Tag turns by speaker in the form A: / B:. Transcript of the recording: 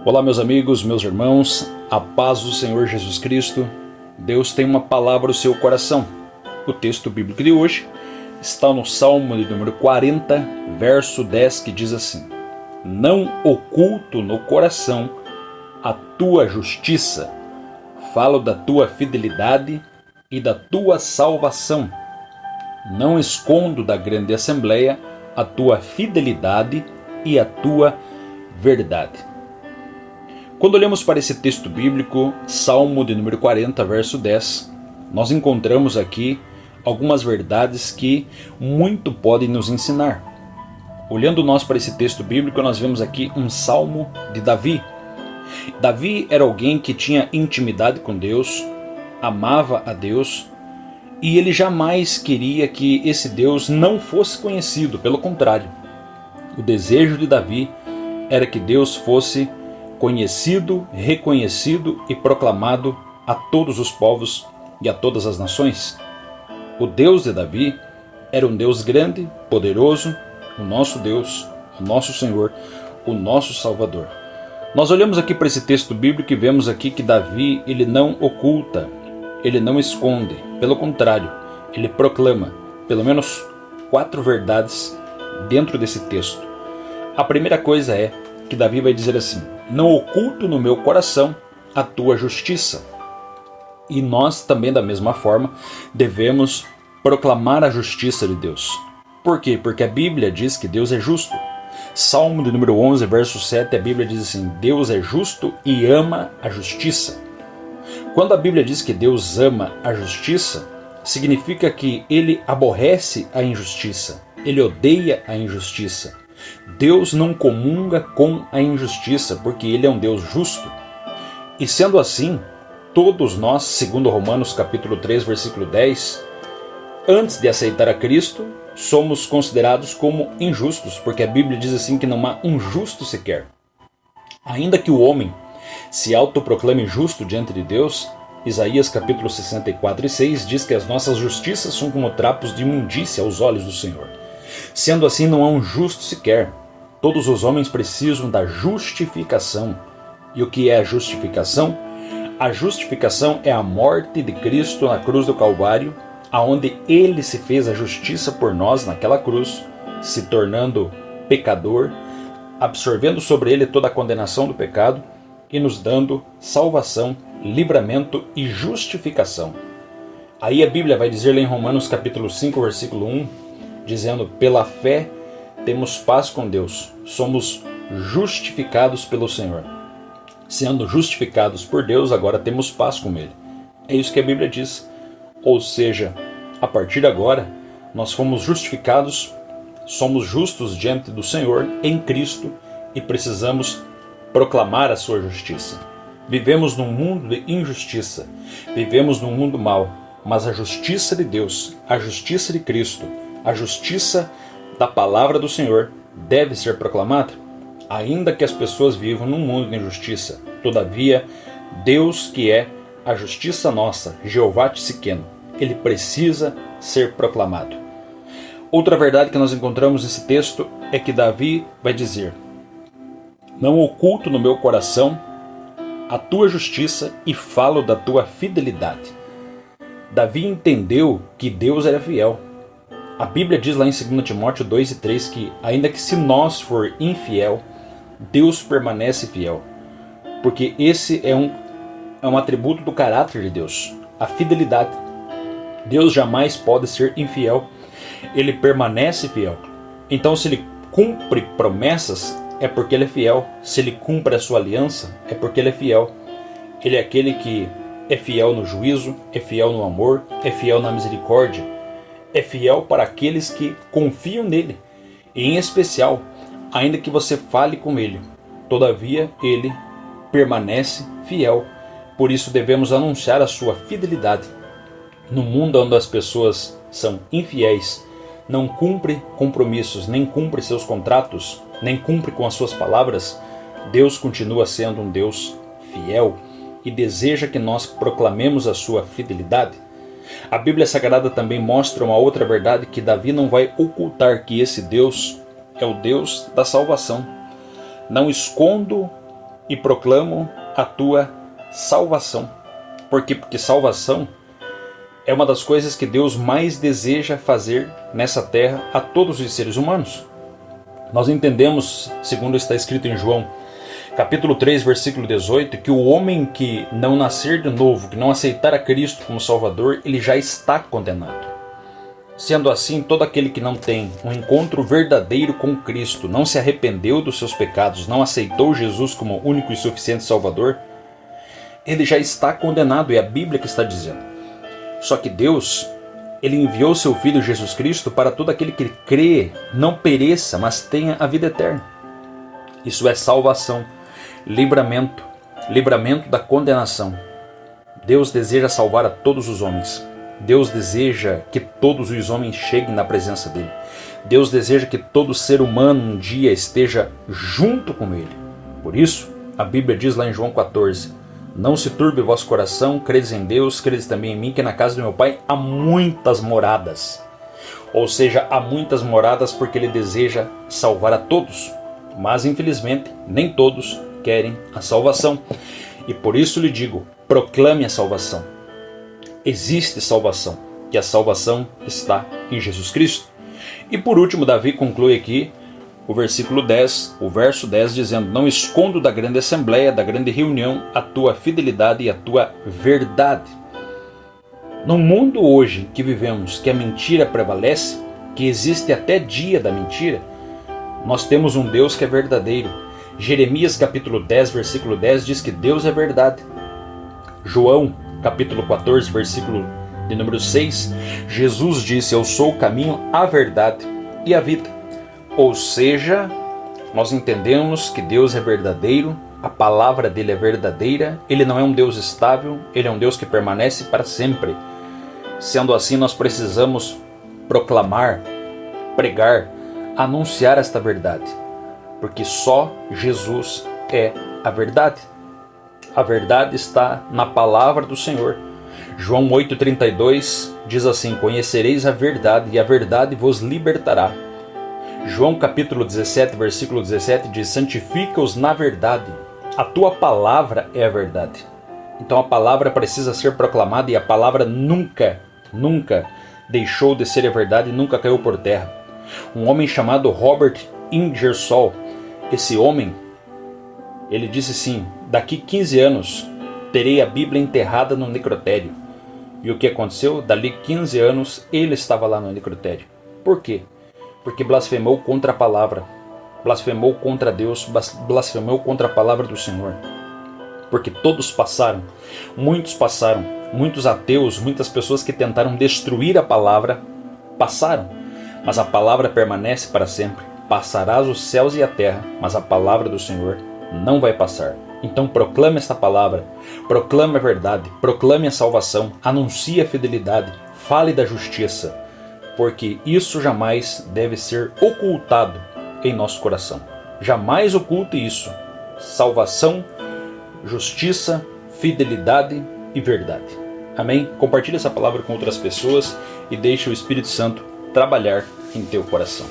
A: Olá, meus amigos, meus irmãos, a paz do Senhor Jesus Cristo. Deus tem uma palavra no seu coração. O texto bíblico de hoje está no Salmo de número 40, verso 10, que diz assim: Não oculto no coração a tua justiça, falo da tua fidelidade e da tua salvação. Não escondo da grande assembleia a tua fidelidade e a tua verdade. Quando olhamos para esse texto bíblico, Salmo de número 40, verso 10, nós encontramos aqui algumas verdades que muito podem nos ensinar. Olhando nós para esse texto bíblico, nós vemos aqui um salmo de Davi. Davi era alguém que tinha intimidade com Deus, amava a Deus, e ele jamais queria que esse Deus não fosse conhecido, pelo contrário. O desejo de Davi era que Deus fosse conhecido, reconhecido e proclamado a todos os povos e a todas as nações. O Deus de Davi era um Deus grande, poderoso, o nosso Deus, o nosso Senhor, o nosso Salvador. Nós olhamos aqui para esse texto bíblico e vemos aqui que Davi, ele não oculta, ele não esconde, pelo contrário, ele proclama pelo menos 4 verdades dentro desse texto. A primeira coisa é que Davi vai dizer assim: não oculto no meu coração a tua justiça. E nós também, da mesma forma, devemos proclamar a justiça de Deus. Por quê? Porque a Bíblia diz que Deus é justo. Salmo de número 11, verso 7, a Bíblia diz assim: Deus é justo e ama a justiça. Quando a Bíblia diz que Deus ama a justiça, significa que ele aborrece a injustiça, ele odeia a injustiça. Deus não comunga com a injustiça, porque ele é um Deus justo. E sendo assim, todos nós, segundo Romanos capítulo 3, versículo 10, antes de aceitar a Cristo, somos considerados como injustos, porque a Bíblia diz assim que não há um justo sequer. Ainda que o homem se autoproclame justo diante de Deus, Isaías capítulo 64 e 6 diz que as nossas justiças são como trapos de imundícia aos olhos do Senhor. Sendo assim, não há um justo sequer. Todos os homens precisam da justificação. E o que é a justificação? A justificação é a morte de Cristo na cruz do Calvário, aonde ele se fez a justiça por nós naquela cruz, se tornando pecador, absorvendo sobre ele toda a condenação do pecado e nos dando salvação, livramento e justificação. Aí a Bíblia vai dizer lá em Romanos capítulo 5, versículo 1, dizendo: pela fé temos paz com Deus, somos justificados pelo Senhor. Sendo justificados por Deus, agora temos paz com Ele. É isso que a Bíblia diz. Ou seja, a partir de agora, nós fomos justificados, somos justos diante do Senhor em Cristo e precisamos proclamar a sua justiça. Vivemos num mundo de injustiça, vivemos num mundo mau, mas a justiça de Deus, a justiça de Cristo, a justiça da palavra do Senhor deve ser proclamada, ainda que as pessoas vivam num mundo de injustiça. Todavia, Deus, que é a justiça nossa, Jeová Tsidkenu, ele precisa ser proclamado. Outra verdade que nós encontramos nesse texto é que Davi vai dizer: não oculto no meu coração a tua justiça e falo da tua fidelidade. Davi entendeu que Deus era fiel. A Bíblia diz lá em 2 Timóteo 2 e 3 que, ainda que se nós for infiel, Deus permanece fiel. Porque esse é um atributo do caráter de Deus, a fidelidade. Deus jamais pode ser infiel, ele permanece fiel. Então, se ele cumpre promessas, é porque ele é fiel. Se ele cumpre a sua aliança, é porque ele é fiel. Ele é aquele que é fiel no juízo, é fiel no amor, é fiel na misericórdia. É fiel para aqueles que confiam nele. E em especial, ainda que você fale com ele, todavia ele permanece fiel. Por isso devemos anunciar a sua fidelidade. No mundo onde as pessoas são infiéis, não cumprem compromissos, nem cumprem seus contratos, nem cumprem com as suas palavras, Deus continua sendo um Deus fiel e deseja que nós proclamemos a sua fidelidade. A Bíblia Sagrada também mostra uma outra verdade, que Davi não vai ocultar que esse Deus é o Deus da salvação. Não escondo e proclamo a tua salvação. Por quê? Porque salvação é uma das coisas que Deus mais deseja fazer nessa terra a todos os seres humanos. Nós entendemos, segundo está escrito em João, capítulo 3, versículo 18, que o homem que não nascer de novo, que não aceitar a Cristo como Salvador, ele já está condenado. Sendo assim, todo aquele que não tem um encontro verdadeiro com Cristo, não se arrependeu dos seus pecados, não aceitou Jesus como único e suficiente Salvador, ele já está condenado, é a Bíblia que está dizendo. Só que Deus, ele enviou seu Filho Jesus Cristo para todo aquele que crê, não pereça, mas tenha a vida eterna. Isso é salvação, livramento da condenação. Deus deseja salvar a todos os homens. Deus deseja que todos os homens cheguem na presença dele. Deus deseja que todo ser humano um dia esteja junto com ele. Por isso, a Bíblia diz lá em João 14, não se turbe o vosso coração, credes em Deus, credes também em mim, que na casa do meu Pai há muitas moradas. Ou seja, há muitas moradas porque ele deseja salvar a todos. Mas infelizmente, nem todos querem a salvação. E por isso lhe digo, proclame a salvação. Existe salvação, e a salvação está em Jesus Cristo. E por último, Davi conclui aqui o versículo 10, o verso 10, dizendo, não escondo da grande assembleia, da grande reunião, a tua fidelidade e a tua verdade. No mundo hoje que vivemos, que a mentira prevalece, que existe até dia da mentira, nós temos um Deus que é verdadeiro. Jeremias capítulo 10, versículo 10 diz que Deus é verdade. João capítulo 14, versículo de número 6, Jesus disse, eu sou o caminho, a verdade e a vida. Ou seja, nós entendemos que Deus é verdadeiro, a palavra dele é verdadeira, ele não é um Deus estável, ele é um Deus que permanece para sempre. Sendo assim, nós precisamos proclamar, pregar, anunciar esta verdade, porque só Jesus é a verdade. A verdade está na palavra do Senhor. João 8,32 diz assim, conhecereis a verdade e a verdade vos libertará. João capítulo 17, versículo 17 diz, santifica-os na verdade, a tua palavra é a verdade. Então a palavra precisa ser proclamada e a palavra nunca deixou de ser a verdade e nunca caiu por terra. Um homem chamado Robert Ingersoll, esse homem, ele disse assim, daqui 15 anos terei a Bíblia enterrada no necrotério. E o que aconteceu? Dali 15 anos ele estava lá no necrotério. Por quê? Porque blasfemou contra a palavra, blasfemou contra Deus, blasfemou contra a palavra do Senhor. Porque todos passaram, muitos ateus, muitas pessoas que tentaram destruir a palavra, passaram. Mas a palavra permanece para sempre. Passarás os céus e a terra, mas a palavra do Senhor não vai passar. Então proclame esta palavra, proclame a verdade, proclame a salvação, anuncie a fidelidade, fale da justiça, porque isso jamais deve ser ocultado em nosso coração. Jamais oculte isso. Salvação, justiça, fidelidade e verdade. Amém? Compartilhe essa palavra com outras pessoas e deixe o Espírito Santo trabalhar em teu coração.